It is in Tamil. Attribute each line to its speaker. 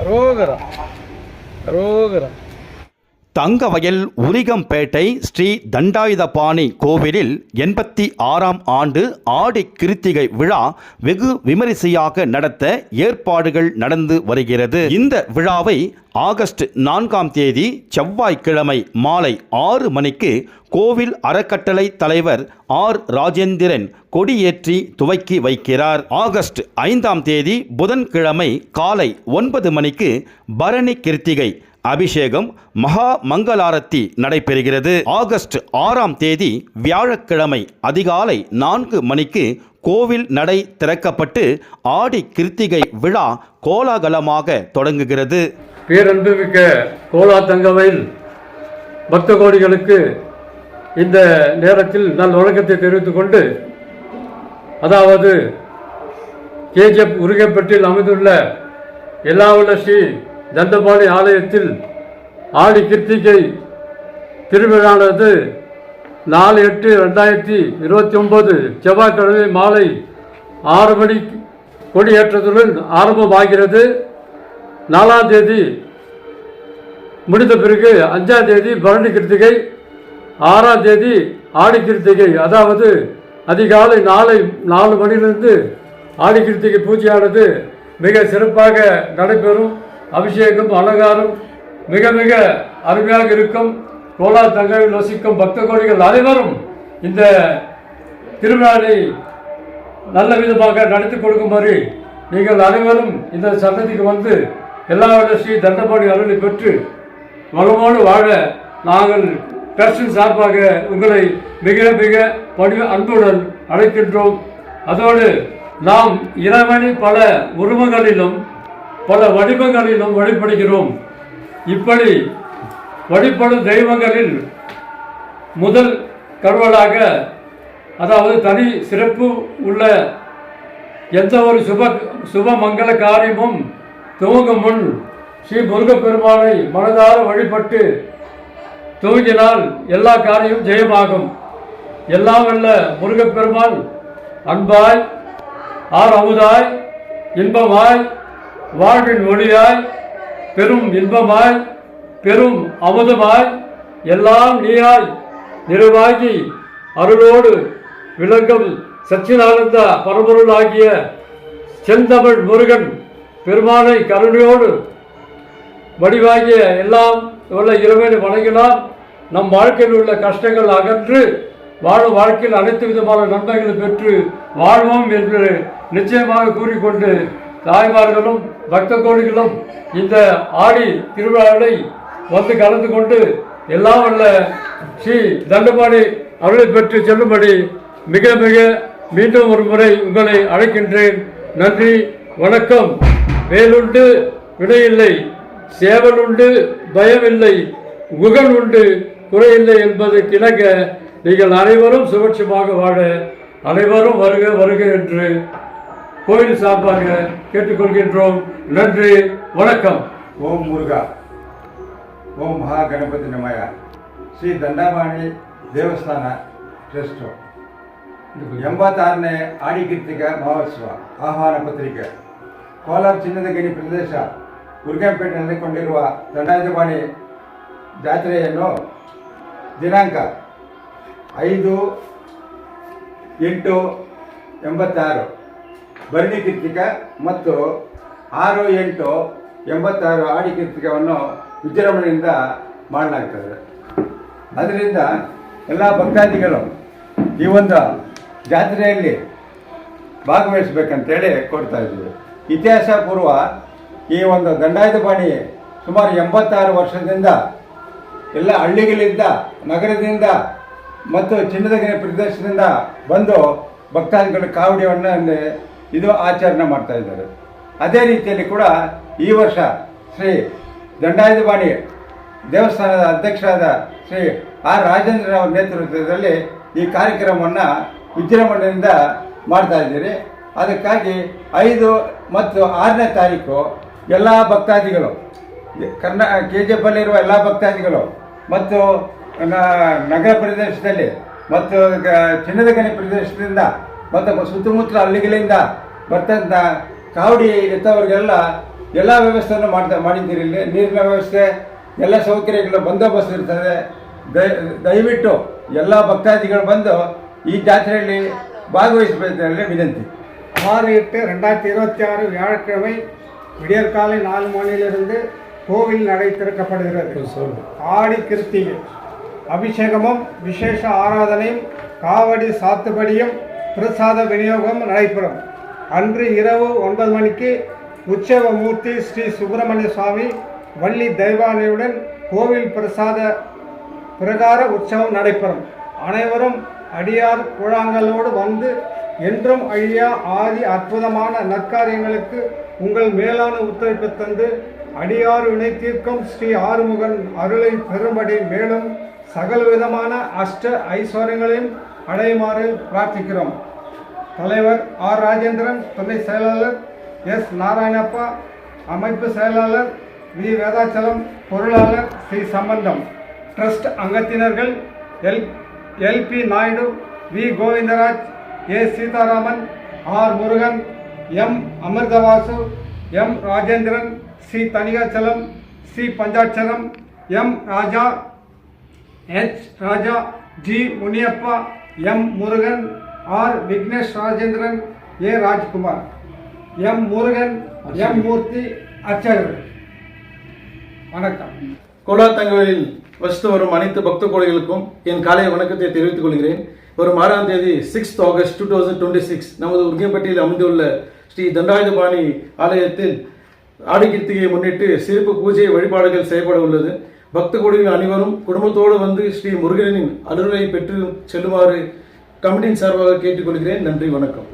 Speaker 1: ரோகரா ரோகரா.
Speaker 2: தங்கவயல் உரிகம்பேட்டை ஸ்ரீ தண்டாயுதபாணி கோவிலில் 86ஆம் ஆண்டு ஆடி கிருத்திகை விழா வெகு விமரிசையாக நடத்த ஏற்பாடுகள் நடந்து வருகிறது. இந்த விழாவை ஆகஸ்ட் 4ஆம் தேதி செவ்வாய்க்கிழமை மாலை 6 மணிக்கு கோவில் அறக்கட்டளை தலைவர் ஆர் ராஜேந்திரன் கொடியேற்றி துவக்கி வைக்கிறார். ஆகஸ்ட் 5ஆம் தேதி புதன்கிழமை காலை 9 மணிக்கு பரணி கிருத்திகை அபிஷேகம் மகா மங்களாரத்தி நடைபெறுகிறது. ஆகஸ்ட் 6ஆம் தேதி வியாழக்கிழமை அதிகாலை 4 மணிக்கு கோவில் நடை திறக்கப்பட்டு ஆடி கிருத்திகை விழா கோலாகலமாக தொடங்குகிறது.
Speaker 3: பேரன்புமிக்க கோலா தங்கவயல் பக்த கோடிகளுக்கு இந்த நேரத்தில் நல் வணக்கத்தை தெரிவித்துக் கொண்டு, அதாவது கேஜிஎஃப் உருகைப்பட்டில் அமைந்துள்ள எல்லாவல்ல ஸ்ரீ தண்டபாணி ஆலயத்தில் ஆடி கிருத்திகை திருவிழானது 4/8/2029 செவ்வாய்க்கிழமை மாலை 6 மணி கொடியேற்றத்துடன் ஆரம்பமாகிறது. 4ஆம் தேதி முடிந்த பிறகு 5ஆம் தேதி பரணி கிருத்திகை, 6ஆம் தேதி ஆடி கிருத்திகை, அதாவது அதிகாலை 4 மணியிலிருந்து ஆடி கிருத்திகை பூஜையானது மிக சிறப்பாக நடைபெறும். அபிஷேகம் அலங்காரம் மிக மிக அருமையாக இருக்கும். கோலா தங்கவில் வசிக்கும் பக்த கோடிகள் அனைவரும் இந்த திருவிழாவை நல்ல விதமாக நடத்தி கொடுக்குமாறு நீங்கள் அனைவரும் இந்த சன்னதிக்கு வந்து எல்லாவற்ற ஸ்ரீ தண்டபாணி அருளை பெற்று வளமோடு வாழ நாங்கள் ட்ரஸ்டின் சார்பாக உங்களை மிக மிக அன்புடன் அழைக்கின்றோம். அதோடு நாம் இறைவனை பல உருவங்களிலும் பல வடிவங்களிலும் வழிபடுகிறோம். இப்படி வழிபடும் தெய்வங்களில் முதல் கடவுளாக, அதாவது தனி சிறப்பு உள்ள எந்த ஒரு சுப மங்கள காரியமும் துவங்கும் முன் ஸ்ரீ முருகப்பெருமானை மனதார வழிபட்டு துவங்கினால் எல்லா காரியமும் ஜெயமாகும். எல்லாம் வல்ல முருகப்பெருமான் அன்பாய், ஆர் அமுதாய், இன்பமாய், வாழ்வின் ஒளியாய், பெரும் இன்பமாய், பெரும் அமுதமாய், எல்லாம் நீயாய் நிறைவாகி அருளோடு விளங்கும் சச்சிதானந்த பரம்பொருள் ஆகிய செந்தமிழ் முருகன் பெருமானை கருணையோடு வடிவாகிய எல்லாம் உள்ள இறைவனை வணங்கினால் நம் வாழ்க்கையில் உள்ள கஷ்டங்கள் அகன்று வாழும் வாழ்க்கையில் அனைத்து விதமான நன்மைகளை பெற்று வாழ்வோம் என்று நிச்சயமாக கூறிக்கொண்டு, தாய்மார்களும் பக்த கோடிகளும் இந்த ஆடி திருவிழாவை வந்து கலந்து கொண்டு எல்லாம் வல்ல ஸ்ரீ தண்டபாணி அருளை பெற்று செல்லும்படி மிக மிக மீண்டும் ஒரு முறை உங்களை அழைக்கின்றேன். நன்றி, வணக்கம். வேலுண்டு வினையில்லை, சேவலுண்டு பயமில்லை, குகன் உண்டு குறையில்லை என்பதற்கு இணங்க நீங்கள் அனைவரும் சுபட்சமாக வாழ அனைவரும் வருக வருக என்று கோயில் சார்பாக கேட்டுக்கொள்கின்றோம். நன்றி, வணக்கம்.
Speaker 4: ஓம் முருகா, ಓಂ ಮಹಾಗಣಪತಿ ನಮಯ. ಶ್ರೀ ದಂಡಪಾಣಿ ದೇವಸ್ಥಾನ ಟ್ರಸ್ಟ್ 86ನೇ ಆಡಿ ಕೀರ್ತಿಕ ಮಹೋತ್ಸವ ಆಹ್ವಾನ ಪತ್ರಿಕೆ. ಕೋಲಾರ ಚಿನ್ನದ ಗಣಿ ಪ್ರದೇಶ ಉರ್ಗಂಪೇಟೆಯಲ್ಲಿ ಕೊಂಡಿರುವ ದಂಡಾಯುಧಪಾಣಿ ಜಾತ್ರೆಯನ್ನು ದಿನಾಂಕ 5/8/86 ಭರಣಿ ಕೀರ್ತಿಕ ಮತ್ತು 6/8/86 ಆಡಿ ಕೀರ್ತಿಕವನ್ನು ವಿಜೃಂಭಣೆಯಿಂದ ಮಾಡಲಾಗ್ತದೆ. ಅದರಿಂದ ಎಲ್ಲ ಭಕ್ತಾದಿಗಳು ಈ ಒಂದು ಜಾತ್ರೆಯಲ್ಲಿ ಭಾಗವಹಿಸಬೇಕಂತೇಳಿ ಕೋರ್ತಾ ಇದ್ದೀವಿ. ಇತಿಹಾಸ ಪೂರ್ವ ಈ ಒಂದು ದಂಡಾಯುಧಪಾಣಿ ಸುಮಾರು 86 ವರ್ಷದಿಂದ ಎಲ್ಲ ಹಳ್ಳಿಗಳಿಂದ, ನಗರದಿಂದ ಮತ್ತು ಚಿನ್ನದಗಣಿ ಪ್ರದೇಶದಿಂದ ಬಂದು ಭಕ್ತಾದಿಗಳು ಕಾವಡಿಯನ್ನು ಇದು ಆಚರಣೆ ಮಾಡ್ತಾ ಇದ್ದಾರೆ. ಅದೇ ರೀತಿಯಲ್ಲಿ ಕೂಡ ಈ ವರ್ಷ ಶ್ರೀ ದಂಡಾಯುಧಪಾಣಿ ದೇವಸ್ಥಾನದ ಅಧ್ಯಕ್ಷರಾದ ಶ್ರೀ ಆರ್ ರಾಜೇಂದ್ರ ಅವರ ನೇತೃತ್ವದಲ್ಲಿ ಈ ಕಾರ್ಯಕ್ರಮವನ್ನು ವಿಜೃಂಭಣೆಯಿಂದ ಮಾಡ್ತಾ ಇದ್ದೀರಿ. ಅದಕ್ಕಾಗಿ 5 ಮತ್ತು 6ನೇ ತಾರೀಕು ಎಲ್ಲ ಭಕ್ತಾದಿಗಳು, KGF ಅಲ್ಲಿರುವ ಎಲ್ಲ ಭಕ್ತಾದಿಗಳು ಮತ್ತು ನಗರ ಪ್ರದೇಶದಲ್ಲಿ ಮತ್ತು ಚಿನ್ನದ ಗಣಿ ಪ್ರದೇಶದಿಂದ ಮತ್ತು ಸುತ್ತಮುತ್ತಲ ಹಳ್ಳಿಗಳಿಂದ ಬರ್ತಂಥ ಕಾವಡಿ ಎತ್ತವರಿಗೆಲ್ಲ ಎಲ್ಲ ವ್ಯವಸ್ಥೆಯನ್ನು ಮಾಡಿದ್ದೀರಿ. ಇಲ್ಲಿ ನೀರಿನ ವ್ಯವಸ್ಥೆ ಎಲ್ಲ ಸೌಕರ್ಯಗಳು ಬಂದೋಬಸ್ತ್ ಇರ್ತದೆ. ದಯವಿಟ್ಟು ಎಲ್ಲ ಭಕ್ತಾದಿಗಳು ಬಂದು ಈ ಜಾತ್ರೆಯಲ್ಲಿ ಭಾಗವಹಿಸಬೇಕೆಂದು வினந்தி.
Speaker 5: 6/8/2026 வியாழக்கிழமை விடியற்காலை 4 மணியிலிருந்து கோவில் நடை திறக்கப்படுகிறது. ஆடி கிருத்திகை அபிஷேகமும் விசேஷ ஆராதனையும் காவடி சாத்துபடியும் பிரசாத விநியோகம் நடைபெறும். அன்று இரவு 9 மணிக்கு உற்சவ மூர்த்தி ஸ்ரீ சுப்பிரமணிய சுவாமி வள்ளி தெய்வானையுடன் கோவில் பிரகார உற்சவம் நடைபெறும். அனைவரும் அடியார் கூழாங்கலோடு வந்து என்றும் அழியா ஆதி அற்புதமான நற்காரியங்களுக்கு உங்கள் மேலான ஒத்துழைப்பு தந்து அடியார் வினை தீர்க்கும் ஸ்ரீ ஆறுமுகன் அருளை பெறும்படி மேலும் சகல விதமான அஷ்ட ஐஸ்வர்யங்களையும் அடையுமாறு பிரார்த்திக்கிறோம். தலைவர் ஆர் ராஜேந்திரன், துணை செயலாளர் எஸ் நாராயணப்பா, அமைப்பு செயலாளர் வி வேதாச்சலம், பொருளாளர் ஸ்ரீ சம்பந்தம், ட்ரஸ்ட் அங்கத்தினர்கள் LP Naidu, V Govindaraj, A Seetharaman, R Murugan, M Amirthavasu, M Rajendran, C Thanigachalam, C Panchatcharam, M Raja, H Raja, G Muniyappa, M Murugan, R Vignesh Rajendran, A Rajkumar, M Murugan, M Murthy அர்ச்சகர்கள். வணக்கம்.
Speaker 1: கோலாத்தங்கவேலில் வசித்து வரும் அனைத்து பக்த கோடிகளுக்கும் என் காலை வணக்கத்தை தெரிவித்துக் கொள்கிறேன். வரும் 6ஆம் தேதி 6 ஆகஸ்ட் 2026 நமது உர்கியம்பட்டியில் அமைந்துள்ள ஸ்ரீ தண்டாயுதபாணி ஆலயத்தில் ஆடி கிருத்திகையை முன்னிட்டு சிறப்பு பூஜை வழிபாடுகள் செய்யப்பட உள்ளது. பக்த கோடிகள் அனைவரும் குடும்பத்தோடு வந்து ஸ்ரீ முருகனின் அருளை பெற்று செல்லுமாறு கமிட்டியின் சார்பாக கேட்டுக்கொள்கிறேன். நன்றி, வணக்கம்.